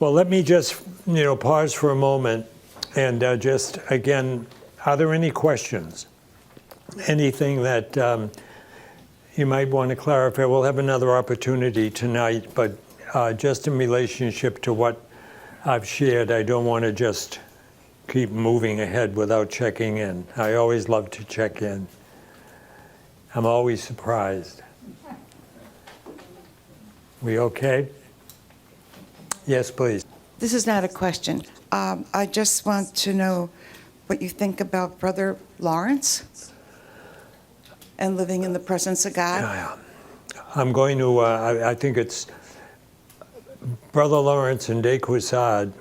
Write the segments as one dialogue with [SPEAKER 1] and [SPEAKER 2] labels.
[SPEAKER 1] Well, let me just, pause for a moment and just, again, are there any questions? Anything that you might want to clarify? We'll have another opportunity tonight, but just in relationship to what I've shared, I don't want to just keep moving ahead without checking in. I always love to check in. I'm always surprised. We okay? Yes, please.
[SPEAKER 2] This is not a question. I just want to know what you think about Brother Lawrence and living in the presence of God.
[SPEAKER 1] I'm going to, I think it's Brother Lawrence and De Caussade,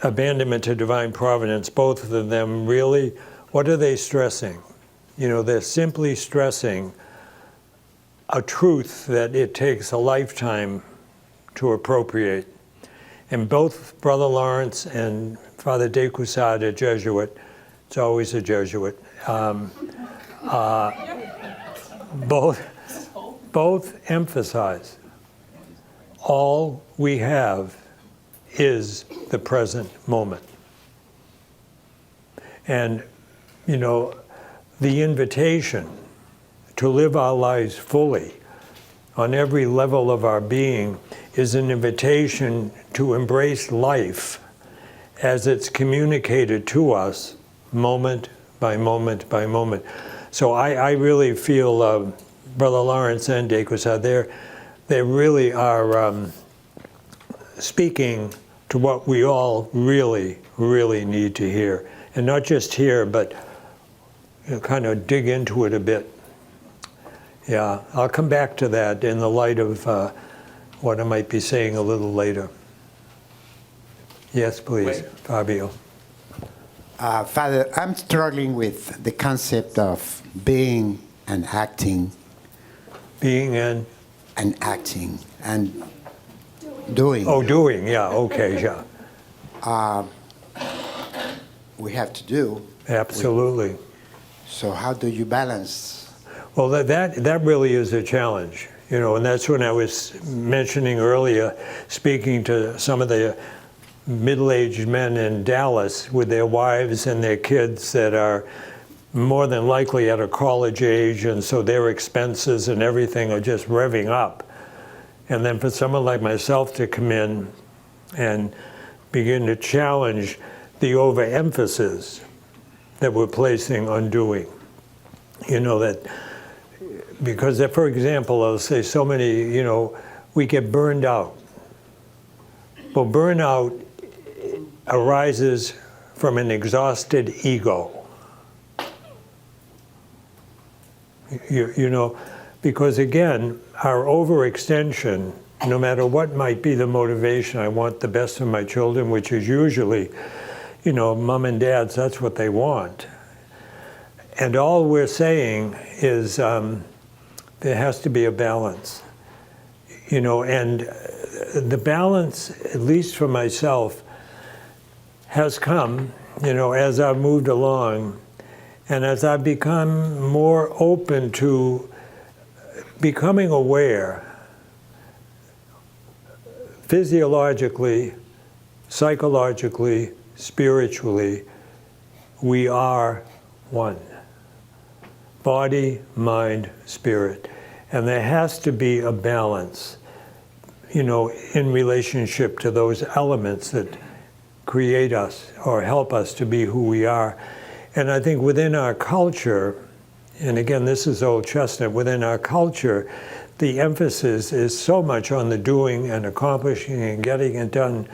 [SPEAKER 1] abandonment to divine providence, both of them really, what are they stressing? They're simply stressing a truth that it takes a lifetime to appropriate. And both Brother Lawrence and Father De Caussade, a Jesuit, it's always a Jesuit, both emphasize all we have is the present moment. And, the invitation to live our lives fully on every level of our being is an invitation to embrace life as it's communicated to us moment by moment by moment. So I really feel Brother Lawrence and De Caussade, they really are speaking to what we all really, really need to hear. And not just hear, but kind of dig into it a bit. Yeah, I'll come back to that in the light of what I might be saying a little later. Yes, please, Fabio.
[SPEAKER 3] Father, I'm struggling with the concept of being and acting.
[SPEAKER 1] Being and
[SPEAKER 3] acting and doing.
[SPEAKER 1] Oh, doing, yeah, okay, yeah.
[SPEAKER 3] We have to do.
[SPEAKER 1] Absolutely.
[SPEAKER 3] So how do you balance?
[SPEAKER 1] Well, that really is a challenge, and that's when I was mentioning earlier, speaking to some of the middle-aged men in Dallas with their wives and their kids that are more than likely at a college age, and so their expenses and everything are just revving up. And then for someone like myself to come in and begin to challenge the overemphasis that we're placing on doing. That because, for example, I'll say so many, we get burned out. Well, burnout arises from an exhausted ego. Because again, our overextension, no matter what might be the motivation, I want the best for my children, which is usually, mom and dads, that's what they want. And all we're saying is there has to be a balance, and the balance, at least for myself, has come, as I've moved along, and as I've become more open to becoming aware, physiologically, psychologically, spiritually, we are one. Body, mind, spirit. And there has to be a balance, in relationship to those elements that create us or help us to be who we are. And I think within our culture, and again, this is old chestnut, within our culture, the emphasis is so much on the doing and accomplishing and getting it done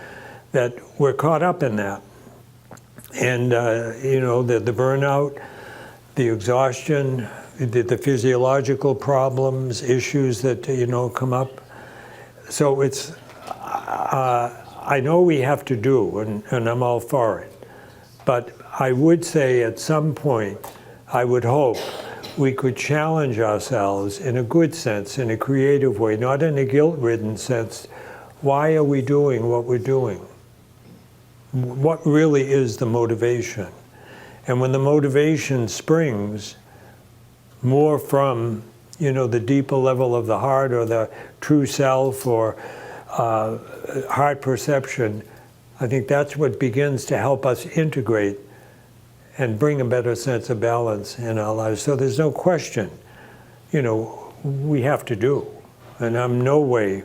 [SPEAKER 1] that we're caught up in that. And, the burnout, the exhaustion, the physiological problems, issues that, come up. So it's, I know we have to do, and I'm all for it. But I would say at some point, I would hope we could challenge ourselves in a good sense, in a creative way, not in a guilt-ridden sense. Why are we doing what we're doing? What really is the motivation? And when the motivation springs more from, the deeper level of the heart or the true self or heart perception, I think that's what begins to help us integrate and bring a better sense of balance in our lives. So there's no question, we have to do. And I'm no way,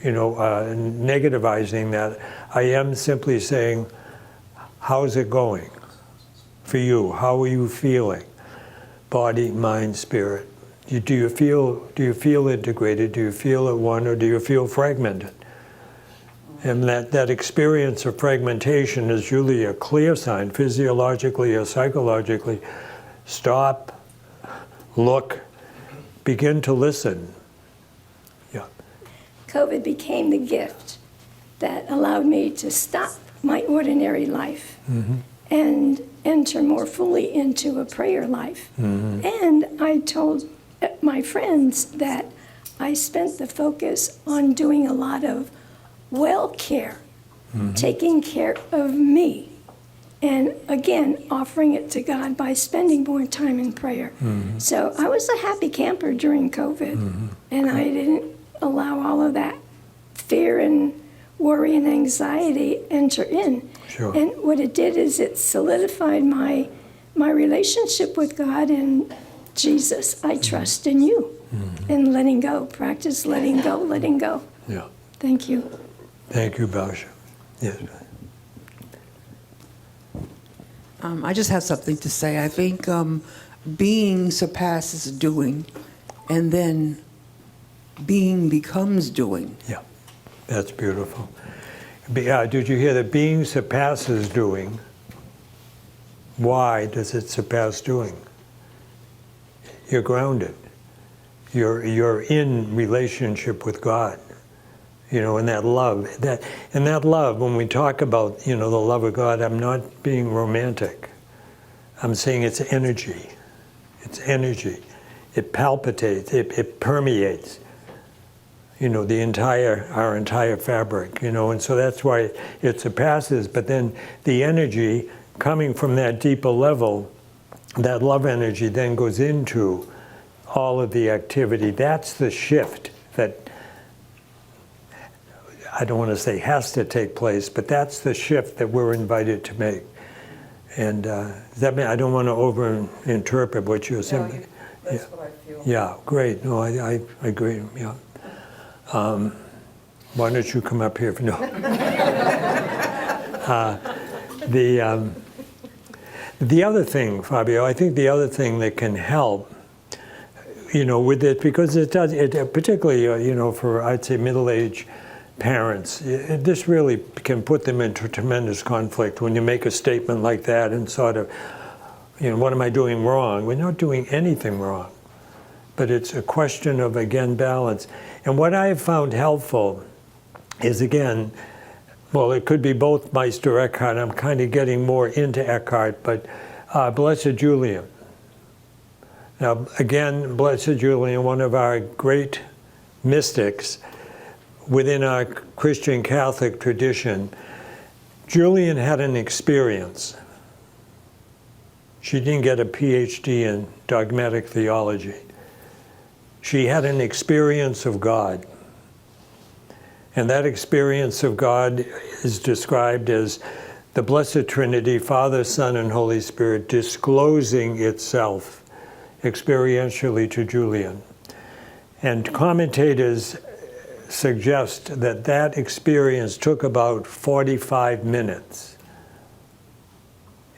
[SPEAKER 1] negativizing that. I am simply saying, how's it going for you? How are you feeling? Body, mind, spirit. Do you feel integrated? Do you feel at one, or do you feel fragmented? And that experience of fragmentation is usually a clear sign, physiologically or psychologically. Stop, look, begin to listen. Yeah.
[SPEAKER 4] COVID became the gift that allowed me to stop my ordinary life and enter more fully into a prayer life. And I told my friends that I spent the focus on doing a lot of well-care, taking care of me, and again, offering it to God by spending more time in prayer. So I was a happy camper during COVID, and I didn't allow all of that fear and worry and anxiety enter in.
[SPEAKER 1] Sure.
[SPEAKER 4] And what it did is it solidified my relationship with God and Jesus. I trust in you, and letting go, practice letting go, letting go.
[SPEAKER 1] Yeah.
[SPEAKER 4] Thank you.
[SPEAKER 1] Thank you, Bausha. Yes.
[SPEAKER 5] I just have something to say. I think being surpasses doing, and then being becomes doing.
[SPEAKER 1] Yeah, that's beautiful. Did you hear that being surpasses doing? Why does it surpass doing? You're grounded. You're in relationship with God. And that love, when we talk about, the love of God, I'm not being romantic. I'm saying it's energy. It's energy. It palpitates, it permeates, our entire fabric, and so that's why it surpasses. But then the energy coming from that deeper level, that love energy then goes into all of the activity. That's the shift that, I don't want to say has to take place, but that's the shift that we're invited to make. And that I don't want to over-interpret what you're saying.
[SPEAKER 5] That's what I feel.
[SPEAKER 1] Yeah, great. No, I agree. Yeah. Why don't you come up here? No. The other thing, Fabio, I think the other thing that can help, with it, because it does, particularly, for, I'd say, middle-aged parents, this really can put them into tremendous conflict when you make a statement like that and sort of, what am I doing wrong? We're not doing anything wrong. But it's a question of, again, balance. And what I have found helpful is, again, well, it could be both Meister Eckhart. I'm kind of getting more into Eckhart, but Blessed Julian. Now, again, Blessed Julian, one of our great mystics within our Christian Catholic tradition, Julian had an experience. She didn't get a PhD in dogmatic theology. She had an experience of God. And that experience of God is described as the Blessed Trinity, Father, Son, and Holy Spirit, disclosing itself experientially to Julian. And commentators suggest that that experience took about 45 minutes.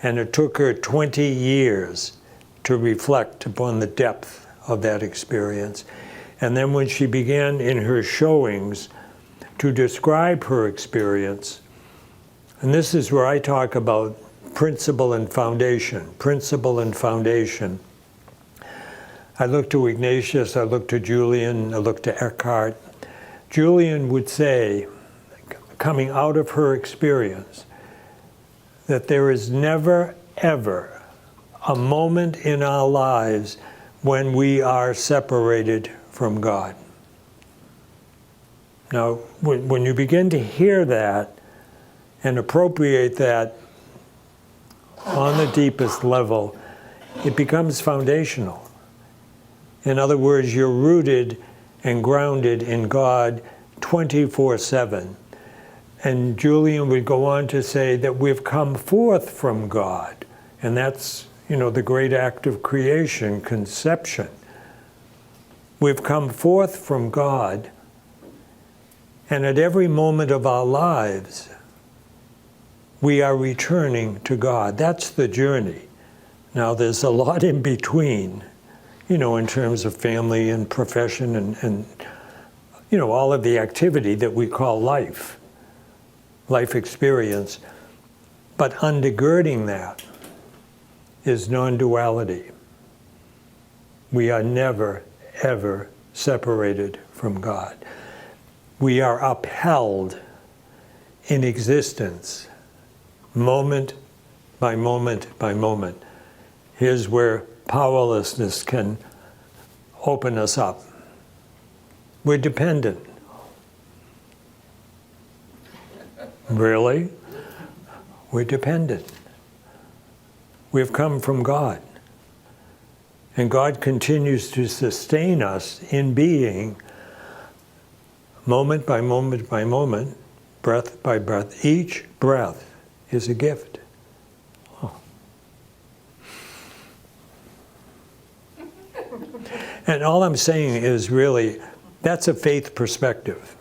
[SPEAKER 1] And it took her 20 years to reflect upon the depth of that experience. And then when she began in her showings to describe her experience, and this is where I talk about principle and foundation, I look to Ignatius, I look to Julian, I look to Eckhart. Julian would say, coming out of her experience, that there is never, ever a moment in our lives when we are separated from God. Now, when you begin to hear that and appropriate that on the deepest level, it becomes foundational. In other words, you're rooted and grounded in God 24/7. And Julian would go on to say that we've come forth from God. And that's, the great act of creation, conception. We've come forth from God. And at every moment of our lives, we are returning to God. That's the journey. Now, there's a lot in between, in terms of family and profession and all of the activity that we call life experience. But undergirding that is non-duality. We are never, ever separated from God. We are upheld in existence, moment by moment by moment. Here's where powerlessness can open us up. We're dependent. Really? We're dependent. We've come from God. And God continues to sustain us in being, moment by moment by moment, breath by breath. Each breath is a gift. Oh. And all I'm saying is really, that's a faith perspective.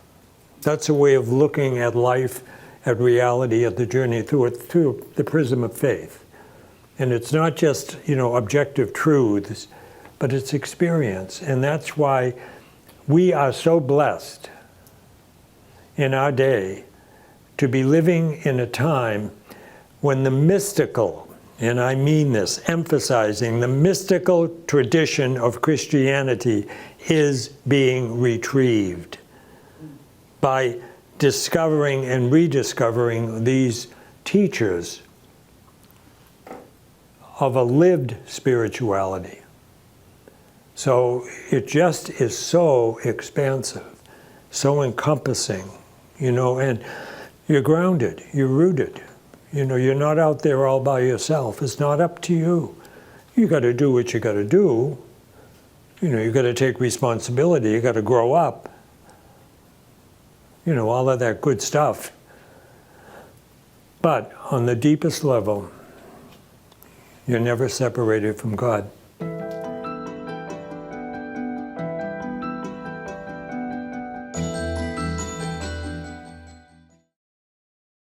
[SPEAKER 1] That's a way of looking at life, at reality, at the journey through the prism of faith. And it's not just, objective truths, but it's experience. And that's why we are so blessed in our day to be living in a time when the mystical, and I mean this, emphasizing the mystical tradition of Christianity is being retrieved by discovering and rediscovering these teachers of a lived spirituality. So it just is so expansive, so encompassing, and you're grounded, you're rooted. You're not out there all by yourself. It's not up to you. You got to do what you got to do. You got to take responsibility. You got to grow up. All of that good stuff. But on the deepest level, you're never separated from God.